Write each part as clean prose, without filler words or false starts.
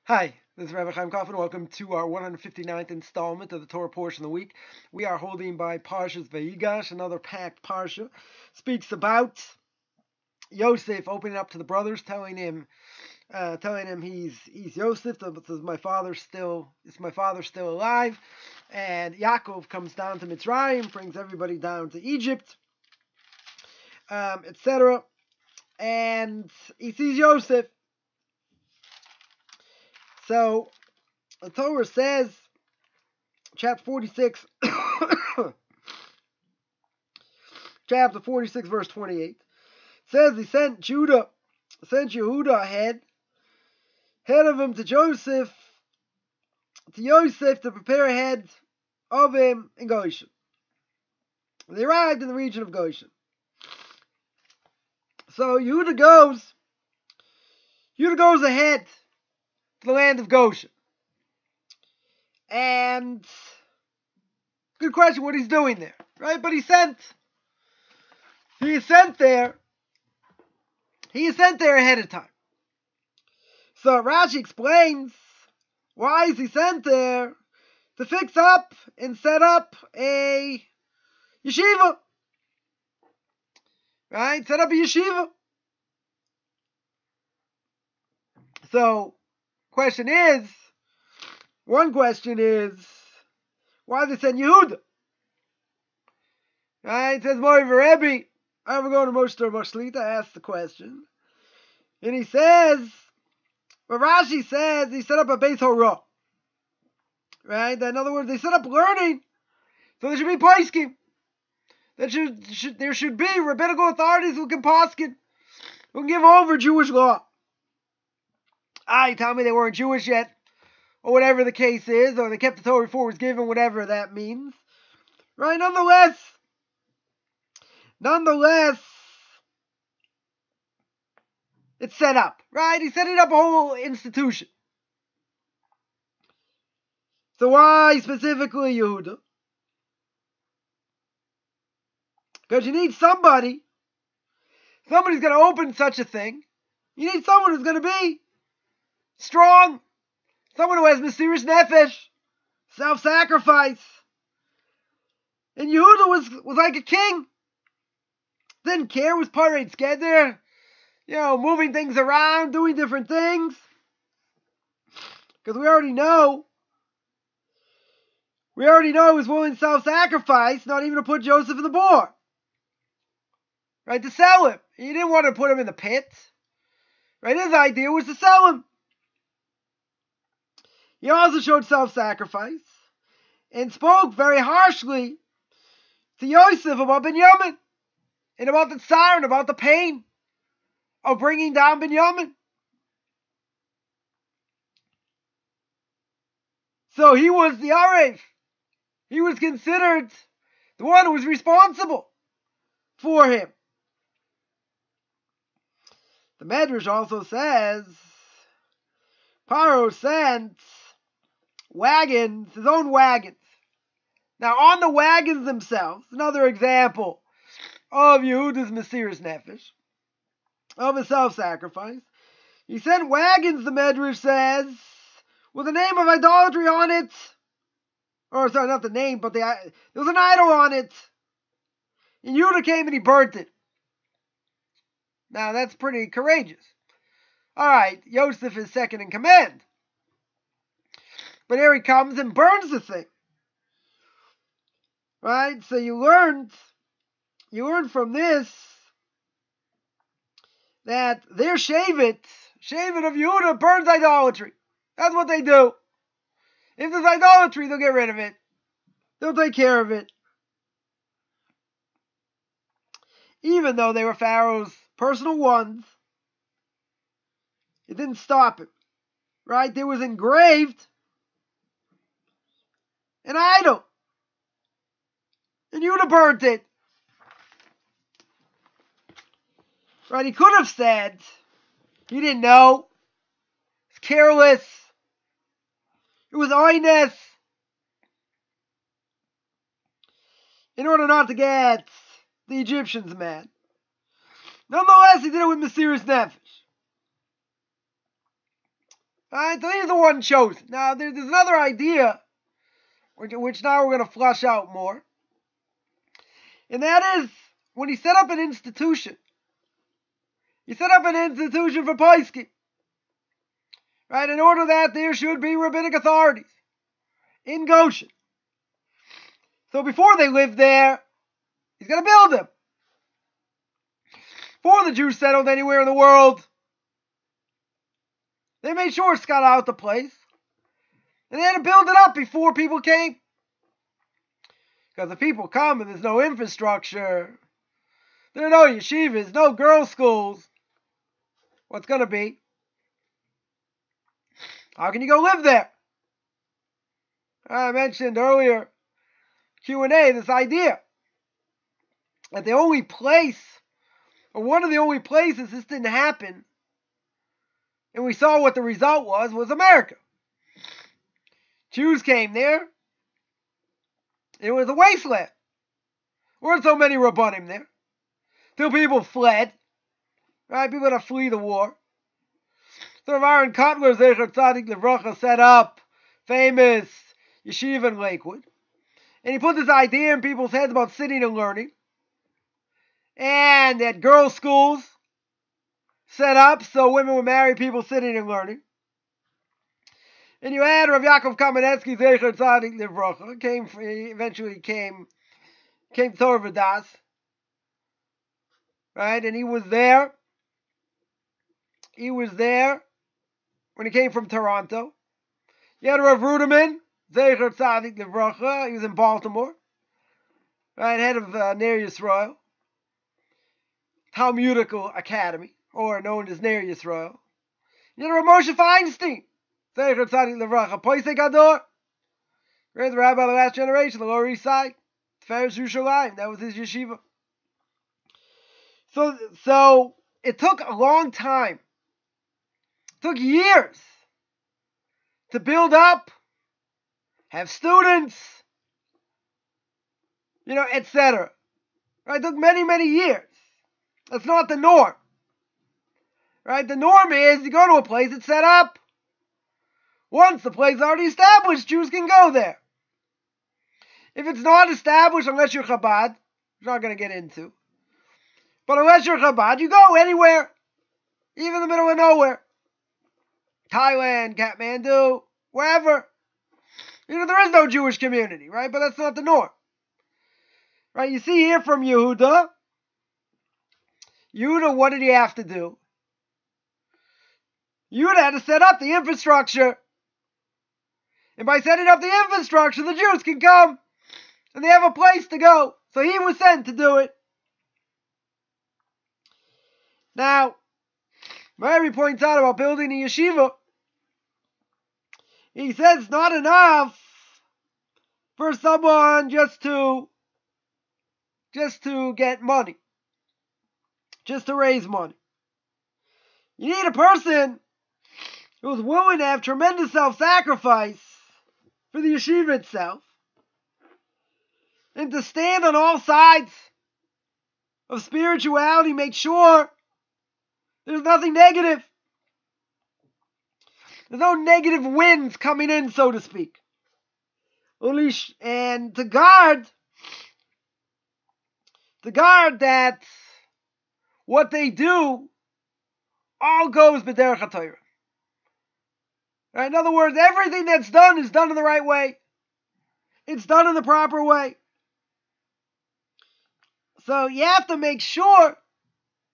Hi, this is Rabbi Chaim Coffman. Welcome to our 159th installment of the Torah portion of the week. We are holding by Parshas Vayigash, another packed parsha. Speaks about Yosef opening up to the brothers, telling him he's Yosef. Says my father's still alive, and Yaakov comes down to Mitzrayim, brings everybody down to Egypt, etc. And he sees Yosef. So the Torah says, chapter 46, verse 28, says he sent Yehuda ahead of him to Yosef to prepare ahead of him in Goshen. They arrived in the region of Goshen. So Yehuda goes ahead to the land of Goshen. And good question what he's doing there, right? But he is sent there ahead of time. So Rashi explains why is he sent there? To fix up and set up a yeshiva. Right? Set up a yeshiva. So one question is, why did they send Yehuda? Right? It says, Mori Rebbe, I ever go to Moshe Shlita, asked the question. And he says, well, Rashi says he set up a Beis Horah. Right? In other words, they set up learning. So there should be poskim. There should be rabbinical authorities who can poskim, who can give over Jewish law. You tell me they weren't Jewish yet, or whatever the case is, or they kept the Torah before it was given, whatever that means. Right? Nonetheless, it's set up. Right? He's setting up a whole institution. So why specifically Yehuda? Because you need somebody's going to open such a thing. You need someone who's going to be strong. Someone who has Mesiras Nefesh, self-sacrifice. And Yehuda was like a king. Didn't care, was parades together, moving things around, doing different things. Because we already know he was willing to self-sacrifice, not even to put Joseph in the boar. Right, to sell him. He didn't want to put him in the pit. Right, his idea was to sell him. He also showed self-sacrifice and spoke very harshly to Yosef about Binyamin and about the tsar and about the pain of bringing down Binyamin. So he was the Arev. He was considered the one who was responsible for him. The Medrash also says Paro sent wagons, his own wagons. Now, on the wagons themselves, another example of Yehuda's Mesiras Nefesh, of his self-sacrifice. He sent wagons, the Medrash says, with the name of idolatry on it. Or, sorry, not the name, but there was an idol on it. And Yehuda came and he burnt it. Now, that's pretty courageous. All right, Yosef is second in command. But here he comes and burns the thing. Right? So you learned from this that their Shevet of Yehuda burns idolatry. That's what they do. If there's idolatry, they'll get rid of it. They'll take care of it. Even though they were Pharaoh's personal ones, it didn't stop him. Right? There was engraved an idol. And Yehuda burnt it. Right? He could have said he didn't know. It's careless. It was oiness. In order not to get the Egyptians mad. Nonetheless, he did it with Mesiras Nefesh. Right? So he's the one chosen. Now, there's another idea, which now we're going to flush out more. And that is, when he set up an institution, he set up an institution for Paiskim. Right? In order that there should be rabbinic authorities in Goshen. So before they lived there, he's going to build them. Before the Jews settled anywhere in the world, they made sure it got out the place. And they had to build it up before people came. Because if people come and there's no infrastructure, there are no yeshivas, no girls' schools, what's going to be? How can you go live there? I mentioned earlier, Q&A, this idea that the only place, or one of the only places this didn't happen, and we saw what the result was America. Jews came there. It was a wasteland. There weren't so many Rabbanim there. Till people fled. Right? People had to flee the war. So Aaron Kotler, Zecher Tzadik Livracha, set up famous Yeshivah in Lakewood. And he put this idea in people's heads about sitting and learning. And they had girls' schools set up so women would marry people sitting and learning. And you had Rabbi Yaakov Kamenetsky, Zecher Tzadik Livracha, eventually came Torah V'das, right? And he was there. He was there when he came from Toronto. You had Rav Ruderman, Zecher Tzadik Livracha. He was in Baltimore, right? Head of Ner Yisrael Talmudical Academy, or known as Ner Yisrael. You had Rav Moshe Feinstein, Zecher Tzadik Livracha, Poisei Gador, great rabbi of the last generation, the Lower East Side, Tiferes Yerushalayim. That was his yeshiva. So it took a long time. It took years to build up, have students, etc. Right? It took many, many years. That's not the norm. Right? The norm is you go to a place that's set up. Once the place is already established, Jews can go there. If it's not established, unless you're Chabad, which I'm not going to get into, but unless you're Chabad, you go anywhere, even in the middle of nowhere. Thailand, Kathmandu, wherever. There is no Jewish community, right? But that's not the norm. Right? You see here from Yehuda. Yehuda, what did he have to do? Yehuda had to set up the infrastructure. And by setting up the infrastructure, the Jews can come. And they have a place to go. So he was sent to do it. Now, Mary points out about building a yeshiva. He says it's not enough for someone just to get money, just to raise money. You need a person who's willing to have tremendous self-sacrifice for the yeshiva itself, and to stand on all sides of spirituality, make sure there's nothing negative. There's no negative winds coming in, so to speak. And to guard that what they do all goes b'derech haTorah. In other words, everything that's done is done in the right way. It's done in the proper way. So you have to make sure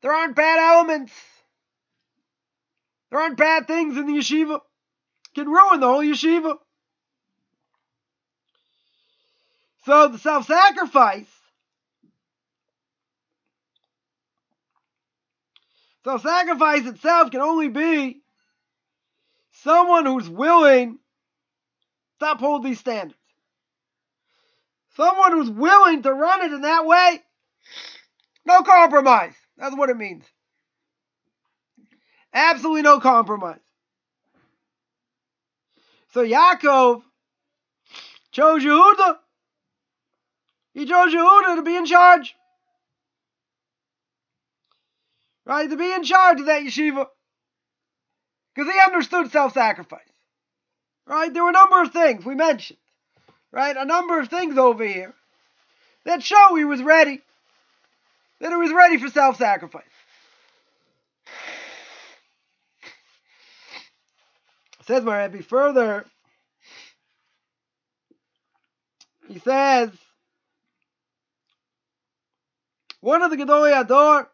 there aren't bad elements. There aren't bad things in the yeshiva. It can ruin the whole yeshiva. So the self-sacrifice itself can only be someone who's willing to uphold these standards. Someone who's willing to run it in that way. No compromise. That's what it means. Absolutely no compromise. So Yaakov chose Yehuda. He chose Yehuda to be in charge. Right? To be in charge of that yeshiva. because he understood self-sacrifice. Right? There were a number of things we mentioned. Right? A number of things over here that show he was ready. That he was ready for self-sacrifice. Says my Rebbe further. He says, one of the Gedolei Hador,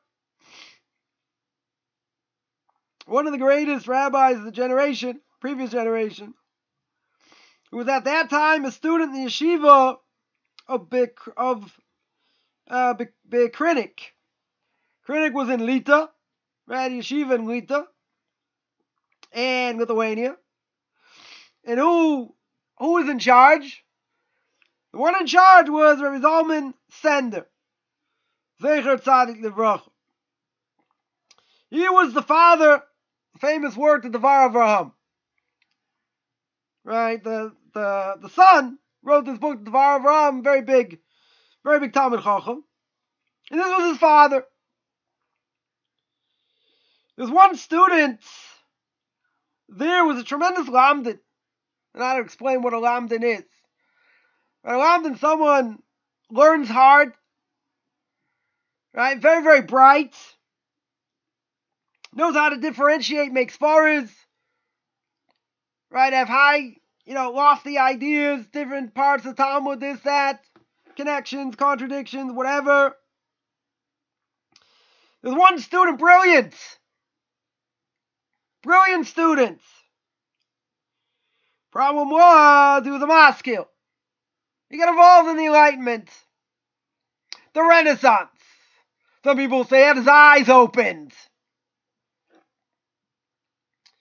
one of the greatest rabbis of the generation, previous generation, who was at that time a student in the Yeshivah of Bekrinik. Krinik was in Lita, right? Yeshiva in Lita, and Lithuania. And who was in charge? The one in charge was Rabbi Zalman Sender. Zecher Tzadik Livracha. He was the father, famous work, the Devar Avraham. Right? The son wrote this book, the Devar Avraham, very big Talmud Chacham. And this was his father. There's one student. There was a tremendous lamdin. And I don't explain what a lamdin is. A lamdin, someone learns hard. Right? Very, very bright. Knows how to differentiate, make svaras. Right? Have high, lofty ideas, different parts of Talmud, this, that, connections, contradictions, whatever. There's one student, brilliant. Brilliant student. Problem was, he was a maskil. He got involved in the Enlightenment. The Renaissance. Some people say he had his eyes opened.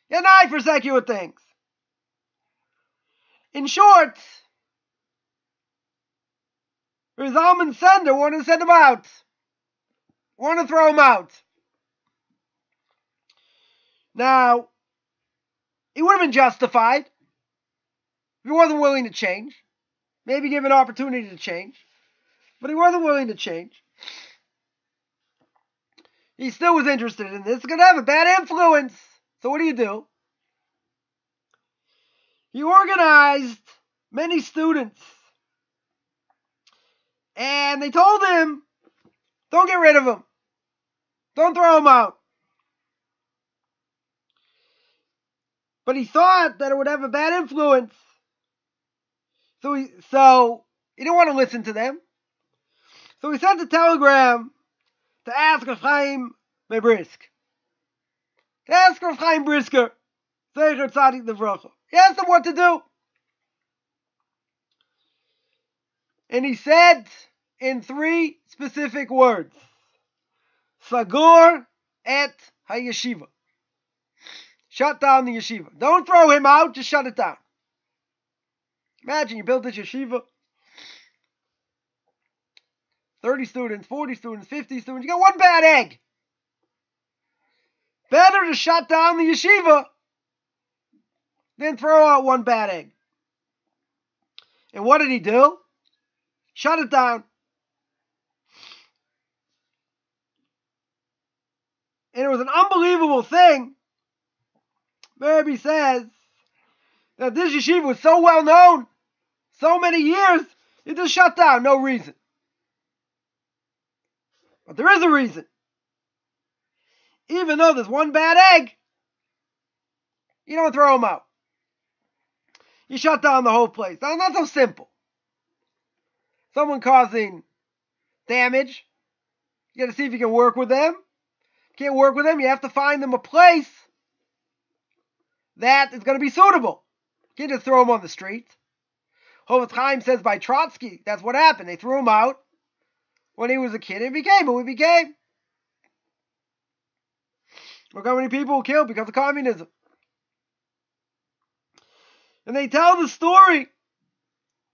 He had an eye for secular things. In short, Zalman Sender wanted to send him out. Wanted to throw him out. Now, he would have been justified if he wasn't willing to change. Maybe give an opportunity to change. But he wasn't willing to change. He still was interested in this. It's going to have a bad influence. So what do? He organized many students. And they told him, don't get rid of him. Don't throw him out. But he thought that it would have a bad influence. So he didn't want to listen to them. So he sent a telegram to ask Rabbi Chaim Brisker. To ask Rabbi Chaim Brisker. Zecher Tzadik Livracha. He asked him what to do. And he said in 3 specific words. Sagor et ha-yeshiva. Shut down the yeshiva. Don't throw him out, just shut it down. Imagine you built this yeshiva. 30 students, 40 students, 50 students. You got one bad egg. Better to shut down the yeshiva than throw out one bad egg. And what did he do? Shut it down. And it was an unbelievable thing. Maybe says that this yeshiva was so well known, so many years, it just shut down, no reason. But there is a reason. Even though there's one bad egg, you don't throw them out. You shut down the whole place. Now, not so simple. Someone causing damage, you got to see if you can work with them. If you can't work with them, you have to find them a place that is going to be suitable. You can't just throw them on the street. Rabbi Chaim says by Trotsky, that's what happened. They threw him out when he was a kid and became who he became. Look how many people were killed because of communism. And they tell the story.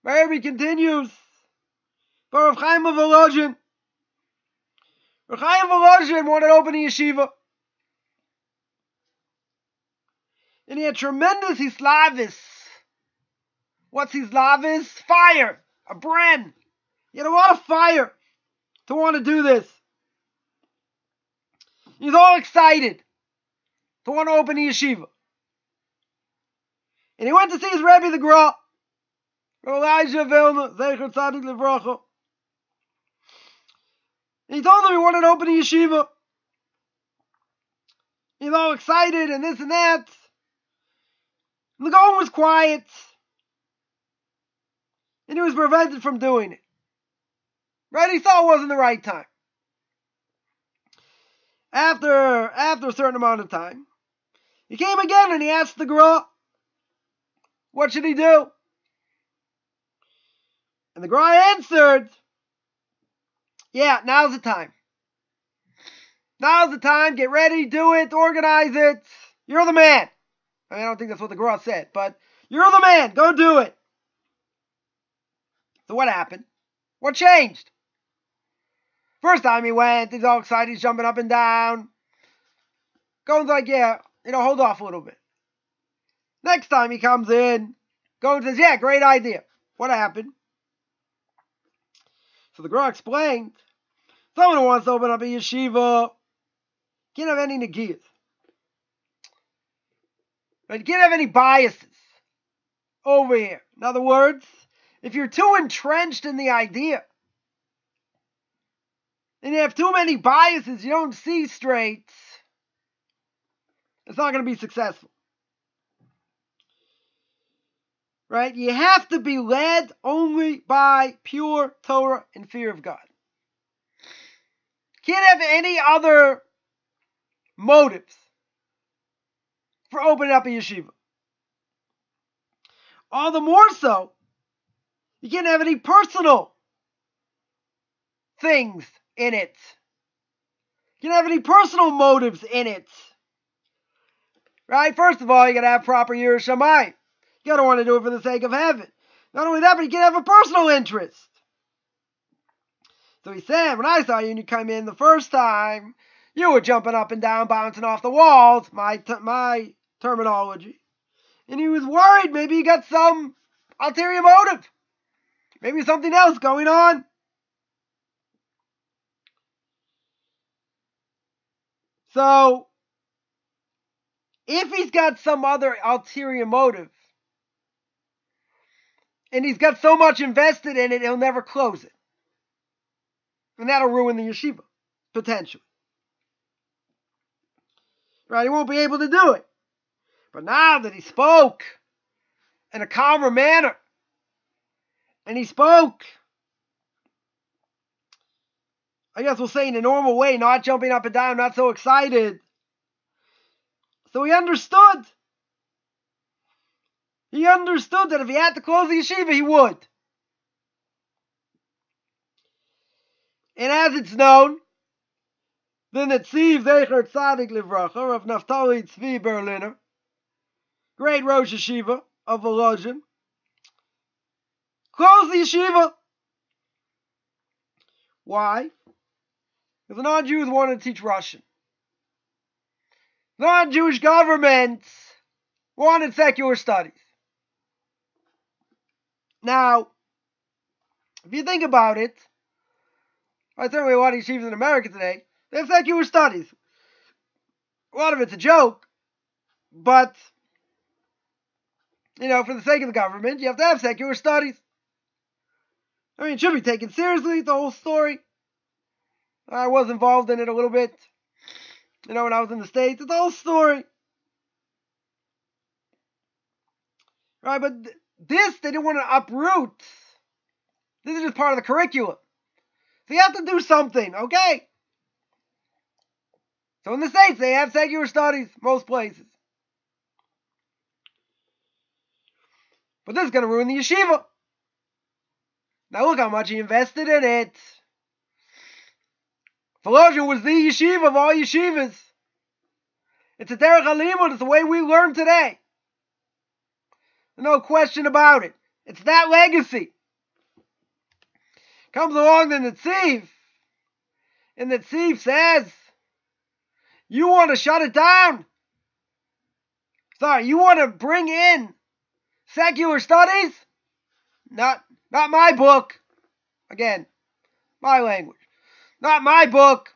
Rabbi continues. But Rav Chaim of Volozhin. Rav Chaim of Volozhin wanted to open a yeshiva. And he had tremendous hislavis. What's hislavis? Fire. A bren. He had a lot of fire to want to do this. He's all excited to want to open a yeshiva. And he went to see his Rebbe, the Gra, Elijah Vilna, Zecher Tzadik Livracha. And he told him he wanted to open a yeshiva. He's all excited and this and that. And the Gaon was quiet. And he was prevented from doing it. Right? He saw it wasn't the right time. After a certain amount of time, he came again and he asked the Gra, what should he do? And the Gra answered, yeah, now's the time. Now's the time. Get ready, do it, organize it. You're the man. I don't think that's what the Gra said, but you're the man. Go do it. So what happened? What changed? First time he went, he's all excited, he's jumping up and down. Goin's like, yeah, hold off a little bit. Next time he comes in, Goin says, yeah, great idea. What happened? So the Gra explained, someone who wants to open up a yeshiva can't have any negiyas. Right? You can't have any biases over here. In other words, if you're too entrenched in the idea, and you have too many biases, you don't see straight, it's not going to be successful. Right? You have to be led only by pure Torah and fear of God. You can't have any other motives for opening up a yeshiva. All the more so, you can't have any personal things in it. You can't have any personal motives in it. Right? First of all, you got to have proper Yiras Shamayim. You got to want to do it for the sake of heaven. Not only that, but you can have a personal interest. So he said, when I saw you and you came in the first time, you were jumping up and down, bouncing off the walls, my terminology. And he was worried maybe you got some ulterior motive. Maybe something else going on. So, if he's got some other ulterior motive, and he's got so much invested in it, he'll never close it. And that'll ruin the yeshiva, potentially. Right? He won't be able to do it. But now that he spoke in a calmer manner, and he spoke, I guess we'll say in a normal way, not jumping up and down, not so excited. So he understood. He understood that if he had to close the yeshiva, he would. And as it's known, the Netziv Zecher Tzadik Livracha of Naftali Tzvi Berliner, great Rosh Yeshiva of Volozhin, closed the yeshiva. Why? Because the non-Jews wanted to teach Russian. Non-Jewish governments wanted secular studies. Now, if you think about it, certainly a lot of yeshivas in America today, they have secular studies. A lot of it's a joke, but, for the sake of the government, you have to have secular studies. I mean, it should be taken seriously, the whole story. I was involved in it a little bit, when I was in the States. It's the whole story. Right, but this, they didn't want to uproot. This is just part of the curriculum. So you have to do something, okay? So in the States, they have secular studies, most places. But this is going to ruin the yeshiva. Now look how much he invested in it. Volozhin was the yeshiva of all yeshivas. It's a derech halimud. It's the way we learn today. No question about it. It's that legacy. Comes along the Netziv, and the Netziv says, you want to shut it down? Sorry, you want to bring in secular studies? Not my book. Again, my language. Not my book.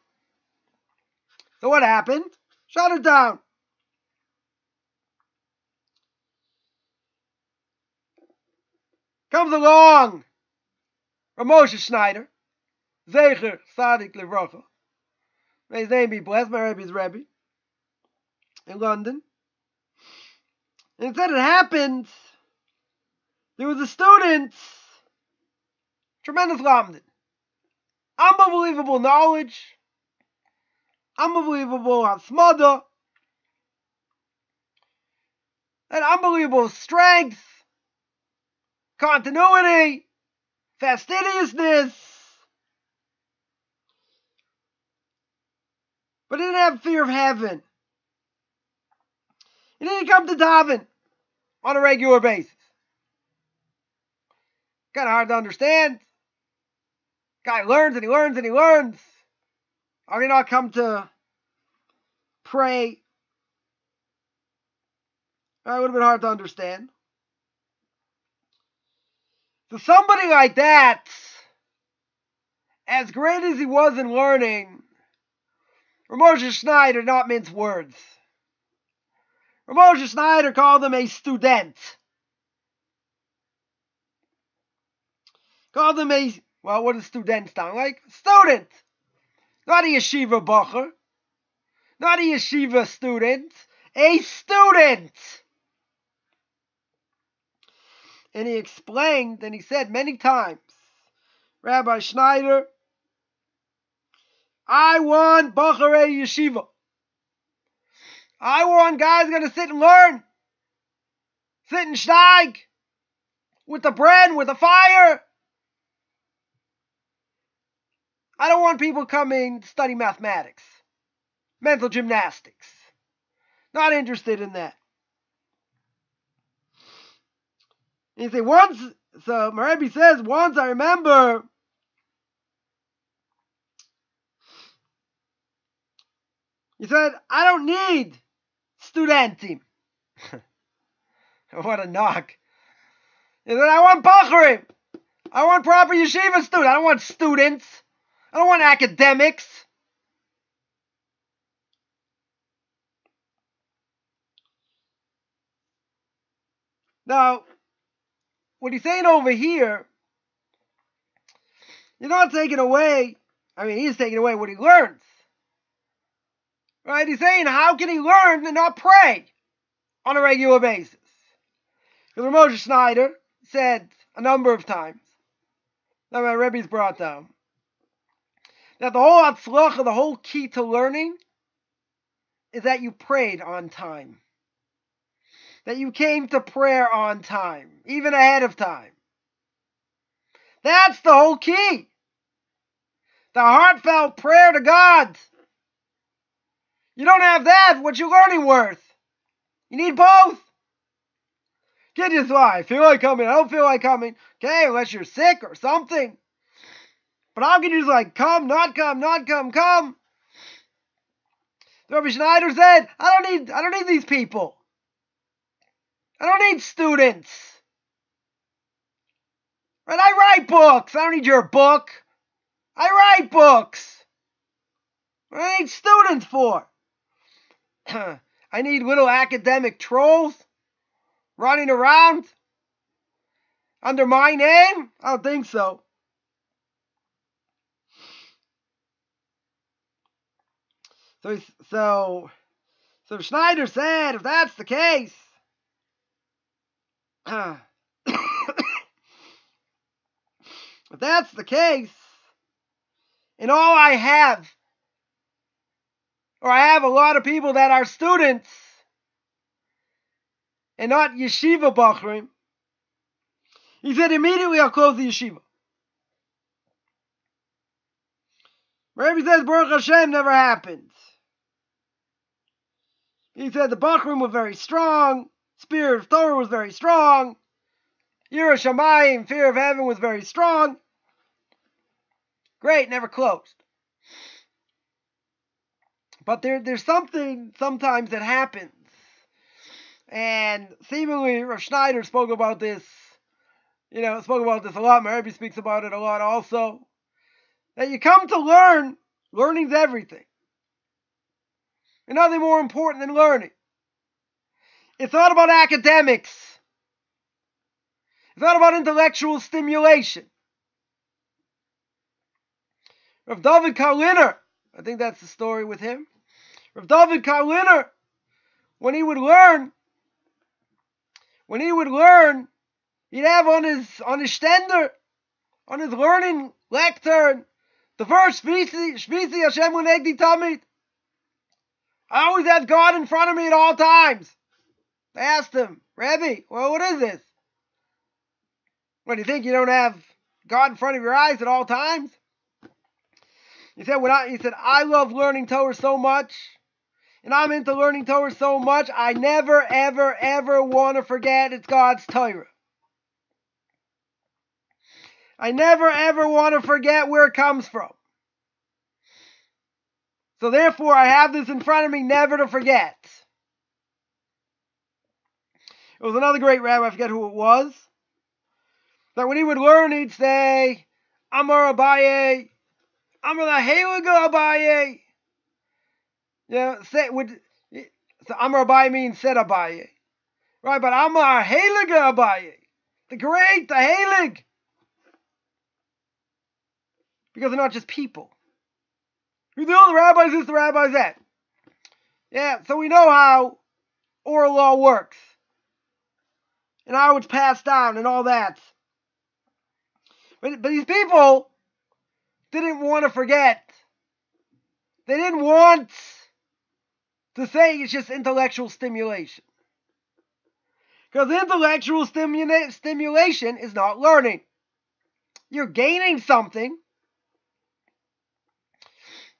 So what happened? Shut it down. Comes along Moshe Schneider, Zecher Sadik Levracha. May his name be blessed, my Rebbe's Rebbe, in London. And instead it happened, there was a student, tremendous lamdin, unbelievable knowledge, unbelievable hasmada, and unbelievable strength, continuity, fastidiousness. But he didn't have fear of heaven. He didn't come to daven on a regular basis. Kind of hard to understand. Guy learns and he learns and he learns. How do you not come to pray? It would have been hard to understand. So somebody like that, as great as he was in learning, Moshe Schneider did not mince words. Moshe Schneider called him a student. Called him a, well, what does student sound like? Student. Not a yeshiva bacher. Not a yeshiva student. A student. And he explained, and he said many times, Rabbi Schneider, I want bacharei yeshiva. I want guys going to sit and learn. Sit and steig. With the bread, with the fire. I don't want people coming to study mathematics. Mental gymnastics. Not interested in that. And you say, so my Rebbe says, once I remember, he said, I don't need studentim. What a knock. He said, I want bacharim. I want proper yeshiva students. I don't want students. I don't want academics. Now, what he's saying over here, you're not taking away, he's taking away what he learns. Right? He's saying, how can he learn and not pray on a regular basis? Because Moshe Schneider said a number of times, that my Rebbe's brought down, that the whole atzlacha, the whole key to learning, is that you prayed on time. That you came to prayer on time, even ahead of time. That's the whole key. The heartfelt prayer to God. You don't have that, what's your learning worth? You need both. Can't just lie, I feel like coming, I don't feel like coming. Okay, unless you're sick or something. But how can you just come, not come, not come, come? Rabbi Schneider said, I don't need these people. I don't need students. Right? I write books. I don't need your book. I write books. What do I need students for? I need little academic trolls running around under my name? I don't think so. So Schneider said, if that's the case, if that's the case, and all I have, or I have a lot of people that are students and not yeshiva bachrim, he said, immediately I'll close the yeshiva. Rebbe says, Baruch Hashem never happened. He said the bachrim were very strong, spirit of Torah was very strong, Yirah Shamayim, fear of heaven, was very strong. Great, never closed. But there's something sometimes that happens. And seemingly Rav Schneider spoke about this a lot. My Rebbe speaks about it a lot also. That you come to learn, learning's everything. And nothing more important than learning. It's not about academics. It's not about intellectual stimulation. Rav David Karliner, I think that's the story with him. Rav David Karliner, when he would learn, he'd have on his stender, on his learning lectern, the verse, Shvisi Hashem Unegdi Tamid. I always have God in front of me at all times. I asked him, Rebbe, well, what is this? What, do you think you don't have God in front of your eyes at all times? He said, I love learning Torah so much, and I'm into learning Torah so much, I never, ever, ever want to forget it's God's Torah. I never, ever want to forget where it comes from. So therefore, I have this in front of me never to forget. It was another great rabbi, I forget who it was, that when he would learn, he'd say, Amar Abaye, Amar Laheliga Abaye. Yeah, so Amar Abaye means said Abaye. Right, but Amar Heliga Abaye. The great, the Helig. Because they're not just people. Who's the rabbis this, the rabbis that? Yeah, so we know how oral law works. And how it's passed down and all that. But these people didn't want to forget. They didn't want to say it's just intellectual stimulation. Because intellectual stimulation is not learning. You're gaining something.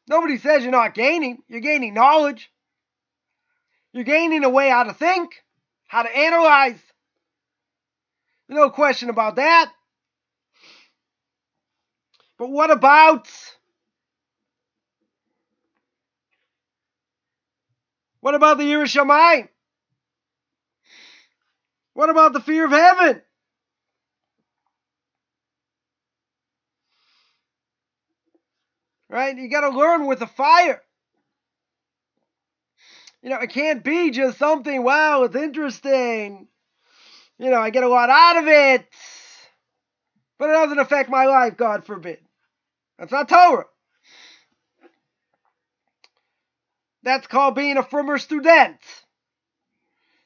Nobody says you're not gaining. You're gaining knowledge. You're gaining a way how to think, how to analyze. No question about that. But what about the Yirah Shamayim? What about the fear of heaven? Right? You got to learn with a fire. It can't be just something, wow, it's interesting. I get a lot out of it. But it doesn't affect my life, God forbid. That's not Torah. That's called being a former student.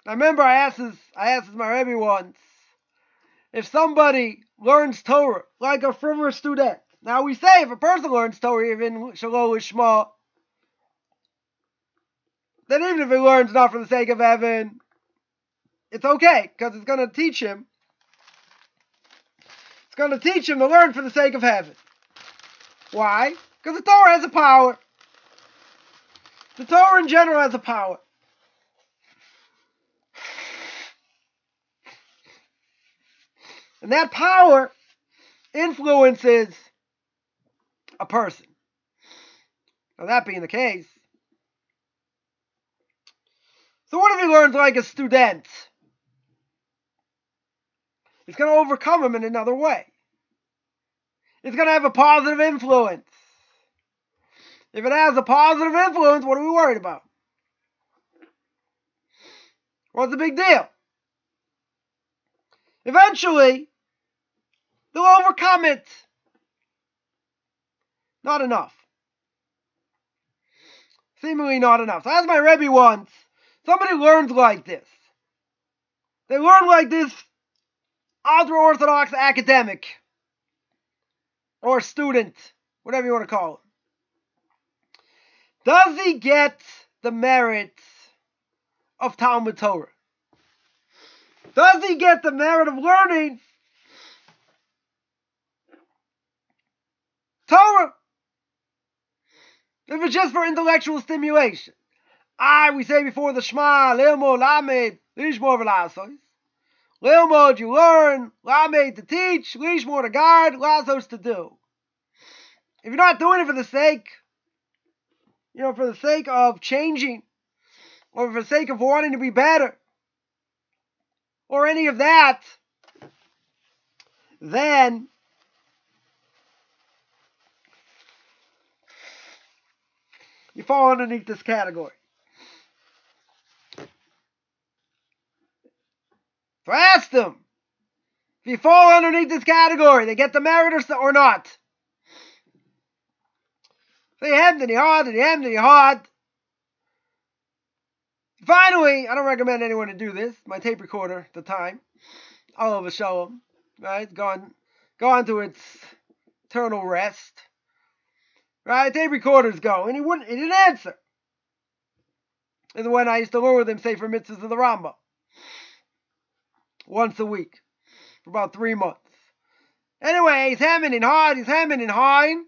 I remember I asked my Rebbe once, if somebody learns Torah like a former student. Now we say if a person learns Torah even Shalom Lishma, then even if he learns not for the sake of heaven, it's okay, because it's going to teach him. It's going to teach him to learn for the sake of heaven. Why? Because the Torah has a power. The Torah in general has a power. And that power influences a person. Now that being the case, so what if he learns like a student? It's going to overcome him in another way. It's going to have a positive influence. If it has a positive influence, what are we worried about? What's the big deal? Eventually, they'll overcome it. Not enough. Seemingly not enough. So as my Rebbe once, somebody learns like this. They learn like this ultra-Orthodox academic or student, whatever you want to call it. Does he get the merits of Talmud Torah? Does he get the merit of learning Torah? If it's just for intellectual stimulation. We say before the Shema, Lilmod, Lamed, Lishmor, V'lasos. Lilmod, you learn, Lamed, to teach, Lishmor, to guard, Lasos, to do. If you're not doing it for the sake, for the sake of changing, or for the sake of wanting to be better, or any of that, then you fall underneath this category. So I asked him, If you fall underneath this category, they get the merit or not. So you hemmed and you hawed and you hemmed and you hawed. Finally, I don't recommend anyone to do this. My tape recorder at the time, all of a shalom, right, gone to its eternal rest. Right, tape recorder's go, and he didn't answer. And when I used to learn with him Sefer Mitzvahs of the Rambam once a week for about 3 months. Anyway, he's hemming and hawing.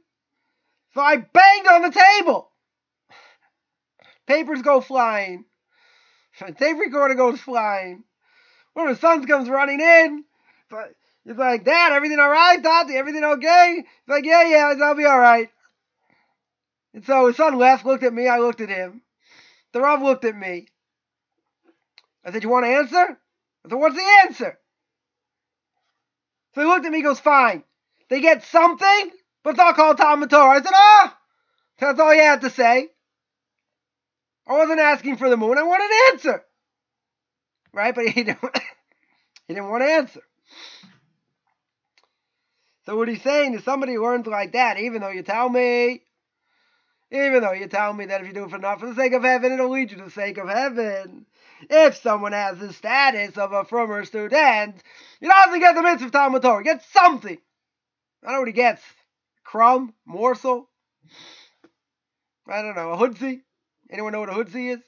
So I banged on the table. Papers go flying. The tape recorder goes flying. One of the sons comes running in. He's like, Dad, everything all right? Tati, everything okay? He's like, yeah, I'll be all right. And so his son left, looked at me, I looked at him. The Rav looked at me. I said, you want to answer? I said, what's the answer? So he looked at me, goes, fine. They get something, but it's not called Talmud Torah. I said, that's all you had to say. I wasn't asking for the moon. I wanted an answer. Right? But he didn't want to answer. So what he's saying is somebody learns like that, even though you tell me that if you do it for the sake of heaven, it'll lead you to the sake of heaven. If someone has the status of a frommer student, he doesn't get the mitzvah of Talmud Torah. He gets something. I don't know what he gets. Crumb? Morsel? I don't know. A hoodsie? Anyone know what a hoodsie is?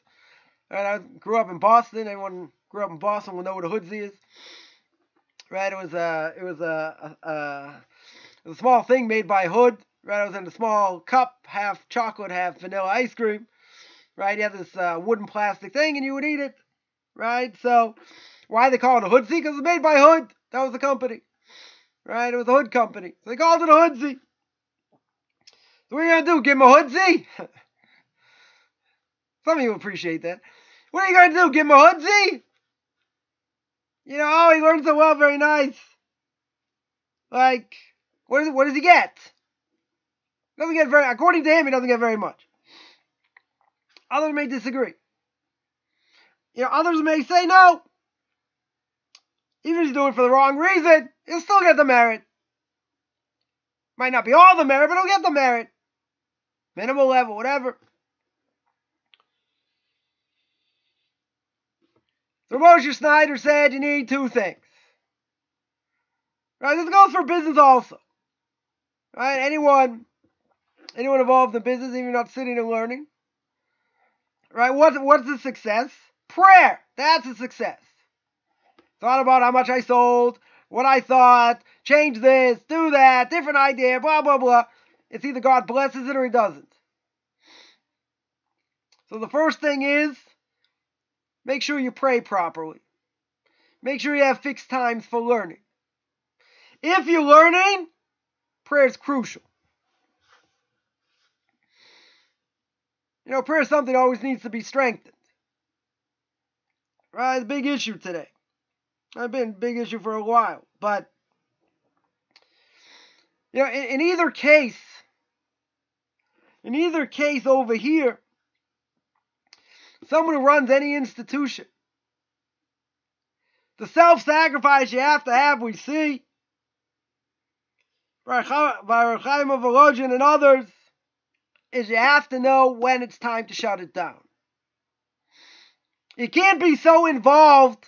Right, I grew up in Boston. Anyone grew up in Boston will know what a hoodsie is. Right, it was a small thing made by Hood. Right, it was in a small cup, half chocolate, half vanilla ice cream. Right, you have this wooden plastic thing, and you would eat it. Right, so why they call it a hoodsie? Because it was made by Hood. That was the company. Right, it was a Hood company. So they called it a hoodsie. So what are you going to do? Give him a hoodsie? Some of you appreciate that. What are you going to do? Give him a hoodsie? You know, he learned so well, very nice. Like, what does he get? Doesn't get very, according to him, he doesn't get very much. Others may disagree. You know, others may say no. Even if he's doing it for the wrong reason, he'll still get the merit. Might not be all the merit, but he'll get the merit. Minimal level, whatever. So Moshe Snyder said you need 2 things. Right? This goes for business also. Right? Anyone involved in business, even if you're not sitting and learning. Right? What's the success? Prayer. That's a success. Thought about how much I sold, what I thought, change this, do that, different idea, blah, blah, blah. It's either God blesses it or he doesn't. So the first thing is, make sure you pray properly. Make sure you have fixed times for learning. If you're learning, prayer is crucial. You know, prayer is something that always needs to be strengthened. Right? It's a big issue today. It's been a big issue for a while. But, you know, in either case over here, someone who runs any institution, the self-sacrifice you have to have, we see, by Rabbi Chaim Coffman and others, is you have to know when it's time to shut it down. You can't be so involved,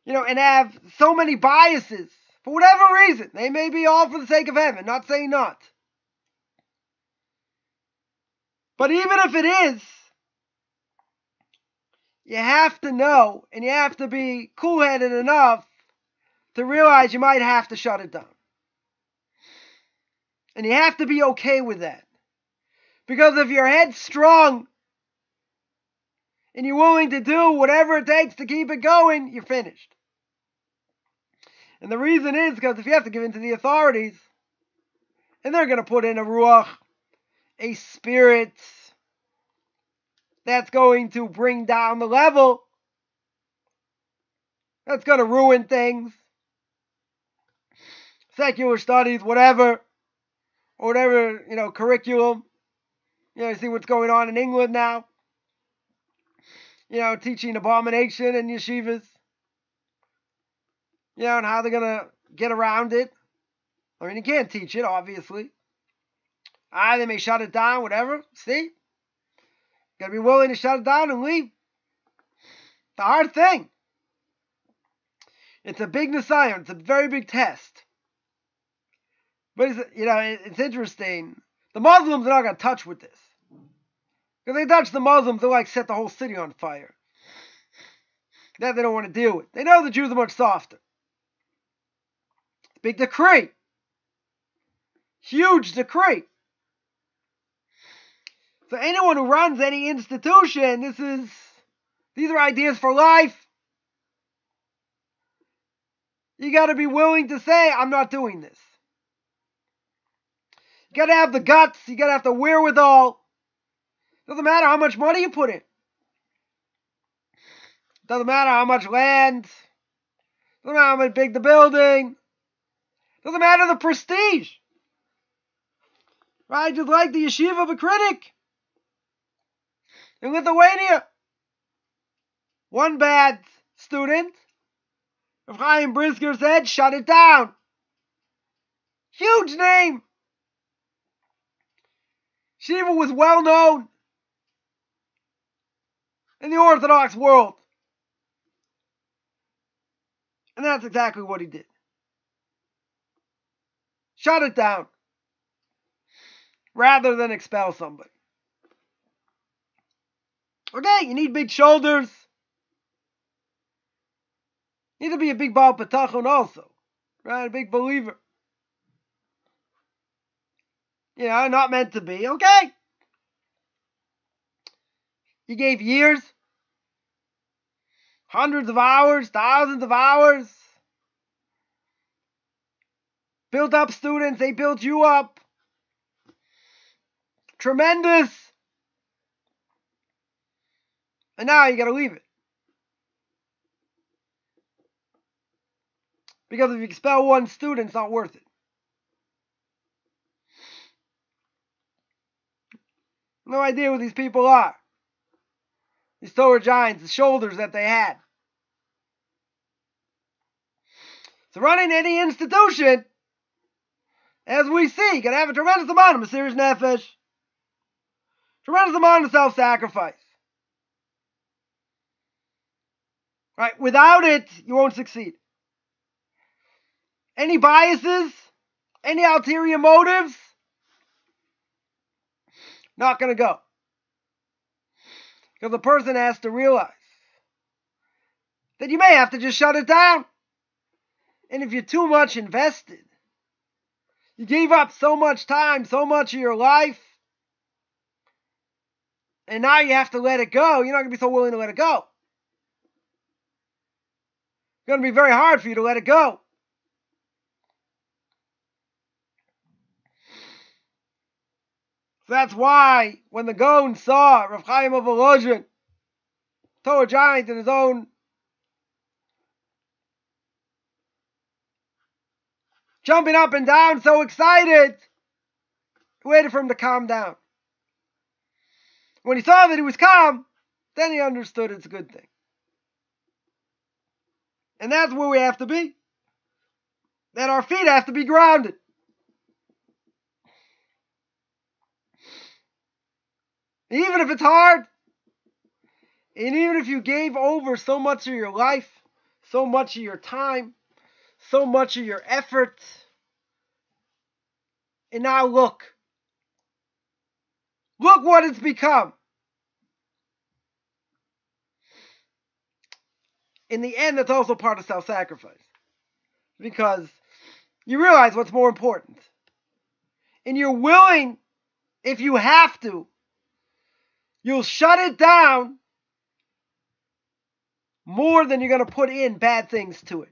you know, and have so many biases, for whatever reason. They may be all for the sake of heaven, not saying not. But even if it is, you have to know, and you have to be cool-headed enough to realize you might have to shut it down. And you have to be okay with that. Because if you're headstrong and you're willing to do whatever it takes to keep it going, you're finished. And the reason is because if you have to give in to the authorities, and they're going to put in a ruach, a spirit that's going to bring down the level, that's going to ruin things, secular studies, whatever, or whatever, you know, curriculum. You know, you see what's going on in England now. You know, teaching abomination in yeshivas. and how they're going to get around it. I mean, you can't teach it, obviously. They may shut it down, whatever. See? Got to be willing to shut it down and leave. It's a hard thing. It's a big nisayon. It's a very big test. But, it's interesting. The Muslims are not going to touch with this. Because they touch the Muslims, they'll set the whole city on fire. That they don't want to deal with. They know the Jews are much softer. It's a big decree. Huge decree. So anyone who runs any institution, these are ideas for life. You got to be willing to say, I'm not doing this. You got to have the guts. You got to have the wherewithal. Doesn't matter how much money you put in. Doesn't matter how much land. Doesn't matter how big the building. Doesn't matter the prestige. Right? Just like the Yeshivah of a critic. In Lithuania. One bad student, Rabbi Chaim Brisker said, shut it down. Huge name. Yeshiva was well known in the Orthodox world. And that's exactly what he did. Shut it down. Rather than expel somebody. Okay, you need big shoulders. You need to be a big Baal Patachon also. Right? A big believer. Not meant to be. Okay. You gave years. Hundreds of hours. Thousands of hours. Built up students. They built you up. Tremendous. And now you got to leave it. Because if you expel one student, it's not worth it. No idea who these people are. These Torah giants, the shoulders that they had. So running any institution, as we see, you got to have a tremendous amount of Mesiras Nefesh. Tremendous amount of self-sacrifice. Right? Without it, you won't succeed. Any biases? Any ulterior motives? Not going to go. Because the person has to realize that you may have to just shut it down. And if you're too much invested, you gave up so much time, so much of your life, and now you have to let it go, you're not going to be so willing to let it go. It's going to be very hard for you to let it go. So that's why when the Gaon saw Rav Chaim of Volozhin, Torah giant in his own jumping up and down, so excited, he waited for him to calm down. When he saw that he was calm, then he understood it's a good thing. And that's where we have to be. That our feet have to be grounded. Even if it's hard, and even if you gave over so much of your life, so much of your time, so much of your effort, and now look what it's become. In the end, that's also part of self-sacrifice. Because you realize what's more important. And you're willing, if you have to, you'll shut it down more than you're going to put in bad things to it.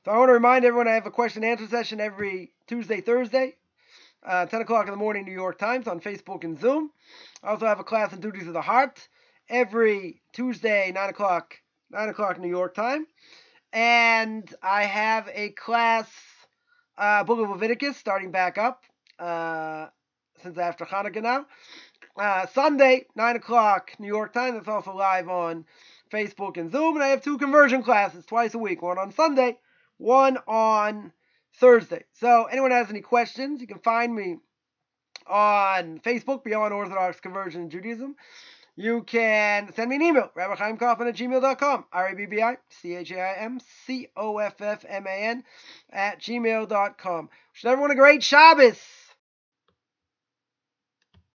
So I want to remind everyone I have a question and answer session every Tuesday, Thursday, 10 o'clock in the morning, New York Times, on Facebook and Zoom. I also have a class on Duties of the Heart every Tuesday, 9 o'clock New York time. And I have a class, Book of Leviticus, starting back up since after Hanukkah now. Sunday, 9 o'clock New York time. That's also live on Facebook and Zoom. And I have 2 conversion classes twice a week, one on Sunday, one on Thursday. So anyone has any questions, you can find me on Facebook, Beyond Orthodox Conversion in Judaism. You can send me an email, rabbichaimcoffman@gmail.com, RABBICHAIMCOFFMAN @gmail.com. Wish everyone a great Shabbos.